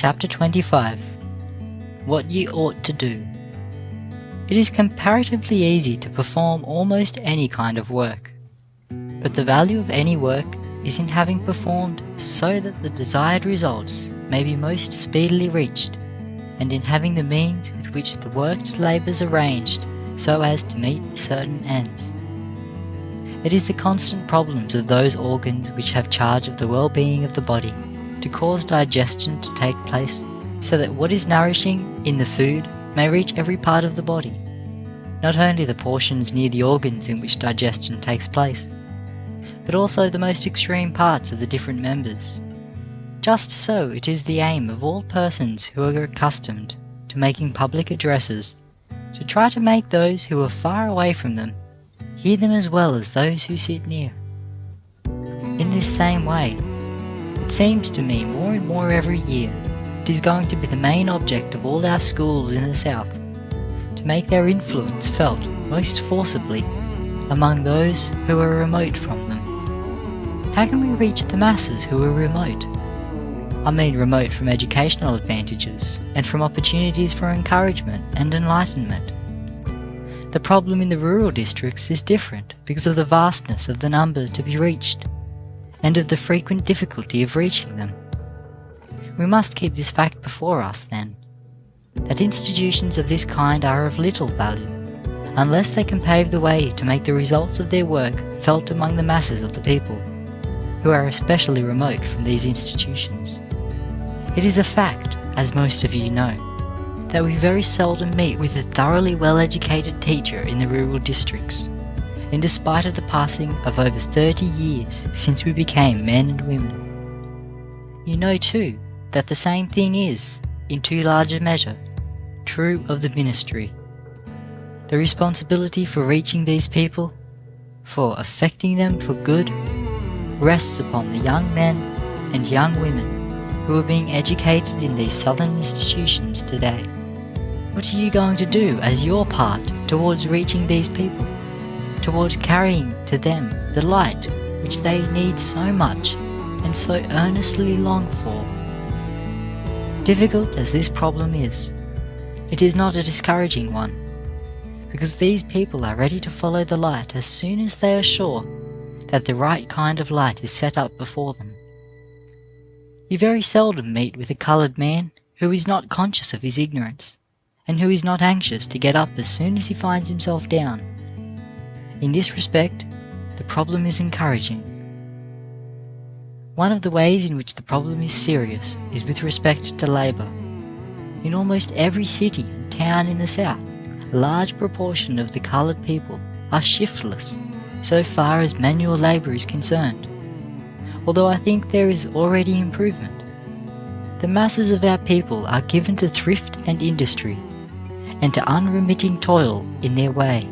Chapter 25. What you ought to do. It is comparatively easy to perform almost any kind of work, but the value of any work is in having performed so that the desired results may be most speedily reached, and in having the means with which the worked labours arranged so as to meet certain ends. It is the constant problems of those organs which have charge of the well-being of the body to cause digestion to take place, so that what is nourishing in the food may reach every part of the body, not only the portions near the organs in which digestion takes place, but also the most extreme parts of the different members. Just so it is the aim of all persons who are accustomed to making public addresses to try to make those who are far away from them hear them as well as those who sit near. In this same way, it seems to me more and more every year it is going to be the main object of all our schools in the South to make their influence felt most forcibly among those who are remote from them. How can we reach the masses who are remote? I mean remote from educational advantages and from opportunities for encouragement and enlightenment. The problem in the rural districts is different because of the vastness of the number to be reached and of the frequent difficulty of reaching them. We must keep this fact before us then, that institutions of this kind are of little value unless they can pave the way to make the results of their work felt among the masses of the people, who are especially remote from these institutions. It is a fact, as most of you know, that we very seldom meet with a thoroughly well-educated teacher in the rural districts, in despite of the passing of over 30 years since we became men and women. You know too that the same thing is, in too large a measure, true of the ministry. The responsibility for reaching these people, for affecting them for good, rests upon the young men and young women who are being educated in these southern institutions today. What are you going to do as your part towards reaching these people, towards carrying to them the light which they need so much and so earnestly long for? Difficult as this problem is, it is not a discouraging one, because these people are ready to follow the light as soon as they are sure that the right kind of light is set up before them. You very seldom meet with a coloured man who is not conscious of his ignorance, and who is not anxious to get up as soon as he finds himself down. In this respect, the problem is encouraging. One of the ways in which the problem is serious is with respect to labour. In almost every city and town in the South, a large proportion of the coloured people are shiftless so far as manual labour is concerned, although I think there is already improvement. The masses of our people are given to thrift and industry, and to unremitting toil in their way.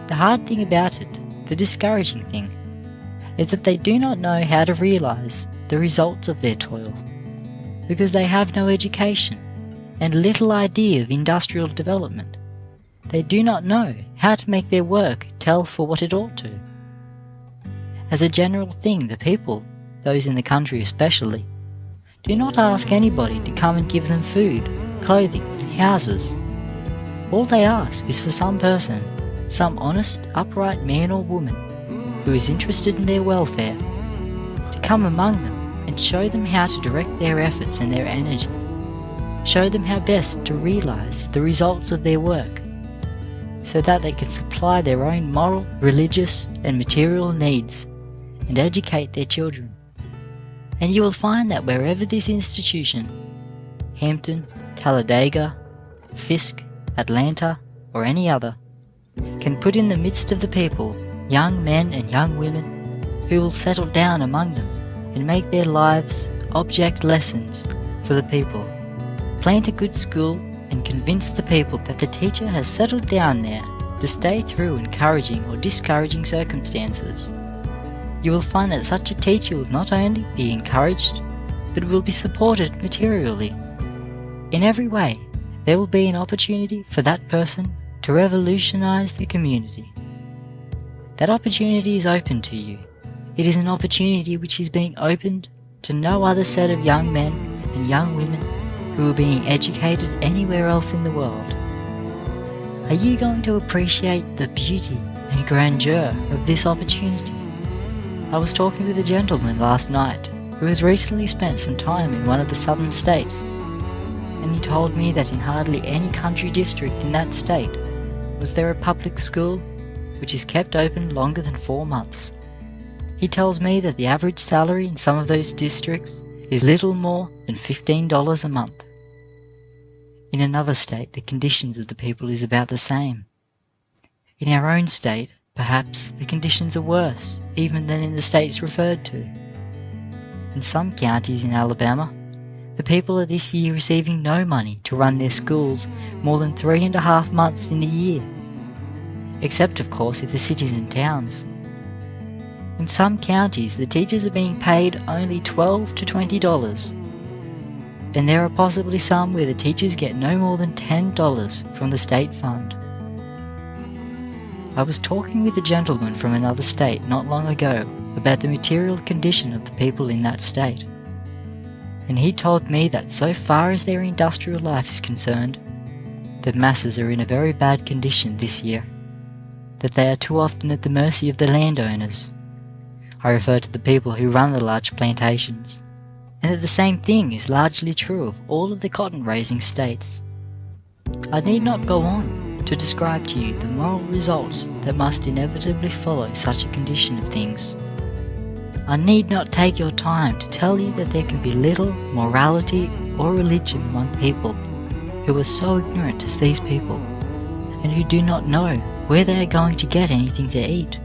The hard thing about it, the discouraging thing, is that they do not know how to realise the results of their toil, because they have no education and little idea of industrial development. They do not know how to make their work tell for what it ought to. As a general thing, the people, those in the country especially, do not ask anybody to come and give them food, clothing, and houses. All they ask is for some person, some honest, upright man or woman, who is interested in their welfare, to come among them and show them how to direct their efforts and their energy, show them how best to realise the results of their work, so that they can supply their own moral, religious, and material needs, and educate their children. And you will find that wherever this institution, Hampton, Talladega, Fisk, Atlanta, or any other, can put in the midst of the people young men and young women who will settle down among them and make their lives object lessons for the people, plant a good school and convince the people that the teacher has settled down there to stay through encouraging or discouraging circumstances, you will find that such a teacher will not only be encouraged, but will be supported materially. In every way, there will be an opportunity for that person to revolutionize the community. That opportunity is open to you. It is an opportunity which is being opened to no other set of young men and and young women who are being educated anywhere else in the world. Are you going to appreciate the beauty and grandeur of this opportunity? I was talking with a gentleman last night who has recently spent some time in one of the southern states, and he told me that in hardly any country district in that state was there a public school which is kept open longer than 4 months. He tells me that the average salary in some of those districts is little more than $15 a month. In another state, the conditions of the people is about the same. In our own state, perhaps the conditions are worse even than in the states referred to. In some counties in Alabama, the people are this year receiving no money to run their schools more than 3.5 months in the year, except of course in the cities and towns. In some counties, the teachers are being paid only $12 to $20, and there are possibly some where the teachers get no more than $10 from the state fund. I was talking with a gentleman from another state not long ago about the material condition of the people in that state, and he told me that so far as their industrial life is concerned, the masses are in a very bad condition this year, that they are too often at the mercy of the landowners. I refer to the people who run the large plantations, and that the same thing is largely true of all of the cotton-raising states. I need not go on to describe to you the moral results that must inevitably follow such a condition of things. I need not take your time to tell you that there can be little morality or religion among people who are so ignorant as these people, and who do not know where they are going to get anything to eat.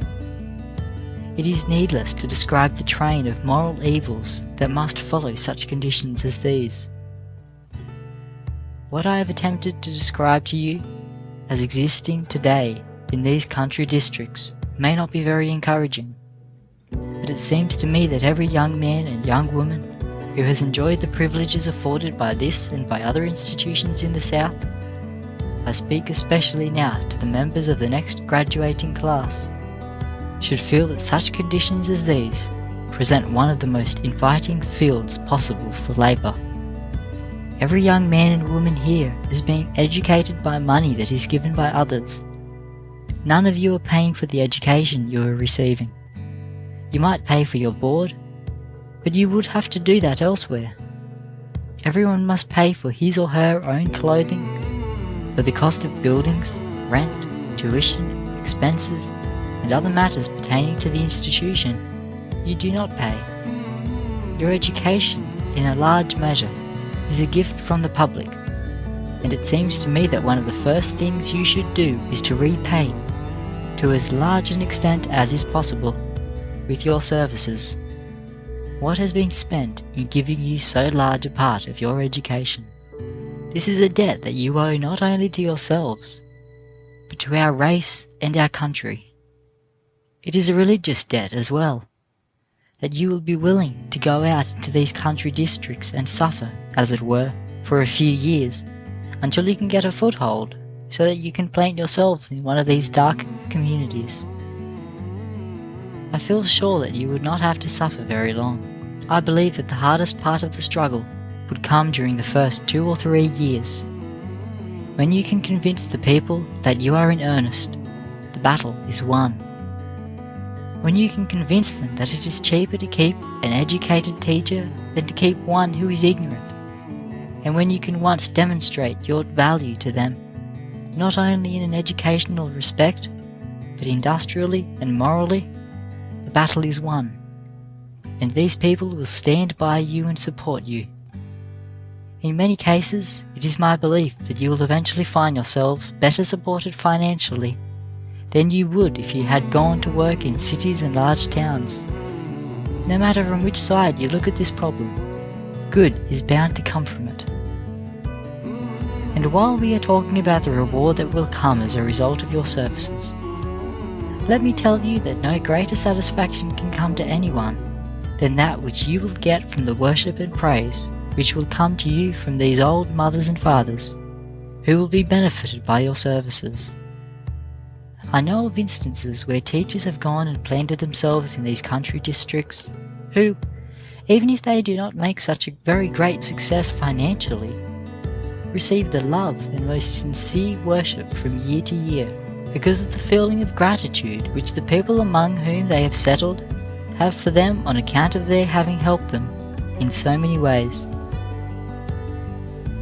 It is needless to describe the train of moral evils that must follow such conditions as these. What I have attempted to describe to you as existing today in these country districts may not be very encouraging, but it seems to me that every young man and young woman who has enjoyed the privileges afforded by this and by other institutions in the South, I speak especially now to the members of the next graduating class, should feel that such conditions as these present one of the most inviting fields possible for labour. Every young man and woman here is being educated by money that is given by others. None of you are paying for the education you are receiving. You might pay for your board, but you would have to do that elsewhere. Everyone must pay for his or her own clothing, for the cost of buildings, rent, tuition, expenses, and other matters pertaining to the institution. You do not pay. Your education, in a large measure, is a gift from the public, and it seems to me that one of the first things you should do is to repay, to as large an extent as is possible, with your services, what has been spent in giving you so large a part of your education. This is a debt that you owe not only to yourselves, but to our race and our country. It is a religious debt as well, that you will be willing to go out into these country districts and suffer, as it were, for a few years, until you can get a foothold, so that you can plant yourselves in one of these dark communities. I feel sure that you would not have to suffer very long. I believe that the hardest part of the struggle would come during the first 2 or 3 years. When you can convince the people that you are in earnest, the battle is won. When you can convince them that it is cheaper to keep an educated teacher than to keep one who is ignorant, and when you can once demonstrate your value to them, not only in an educational respect, but industrially and morally, the battle is won, and these people will stand by you and support you. In many cases, it is my belief that you will eventually find yourselves better supported financially than you would if you had gone to work in cities and large towns. No matter from which side you look at this problem, good is bound to come from it. And while we are talking about the reward that will come as a result of your services, let me tell you that no greater satisfaction can come to anyone than that which you will get from the worship and praise which will come to you from these old mothers and fathers, who will be benefited by your services. I know of instances where teachers have gone and planted themselves in these country districts, who, even if they do not make such a very great success financially, receive the love and most sincere worship from year to year because of the feeling of gratitude which the people among whom they have settled have for them on account of their having helped them in so many ways.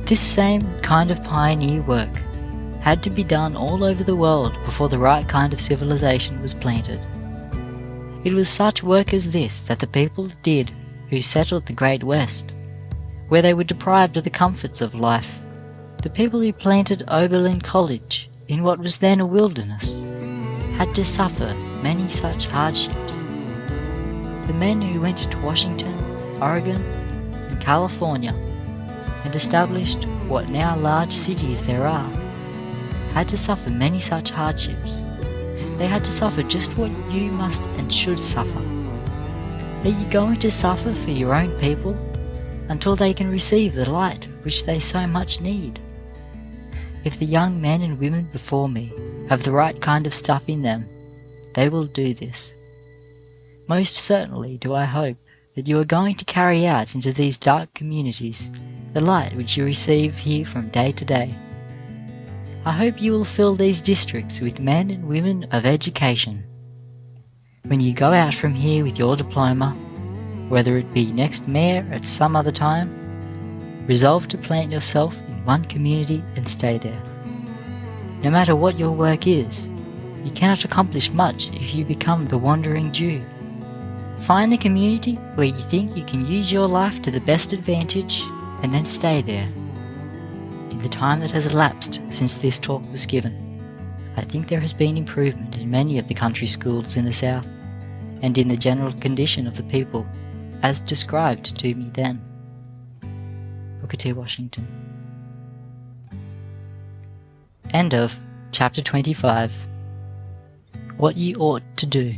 This same kind of pioneer work had to be done all over the world before the right kind of civilization was planted. It was such work as this that the people did who settled the Great West, where they were deprived of the comforts of life. The people who planted Oberlin College in what was then a wilderness had to suffer many such hardships. The men who went to Washington, Oregon, and California and established what now large cities there are had to suffer many such hardships. They had to suffer just what you must and should suffer. Are you going to suffer for your own people until they can receive the light which they so much need? If the young men and women before me have the right kind of stuff in them, they will do this. Most certainly do I hope that you are going to carry out into these dark communities the light which you receive here from day to day. I hope you will fill these districts with men and women of education. When you go out from here with your diploma, whether it be next May or at some other time, resolve to plant yourself in one community and stay there. No matter what your work is, you cannot accomplish much if you become the wandering Jew. Find the community where you think you can use your life to the best advantage and then stay there. In the time that has elapsed since this talk was given, I think there has been improvement in many of the country schools in the South and in the general condition of the people as described to me then. Booker T. Washington. End of Chapter 25. What You Ought to Do.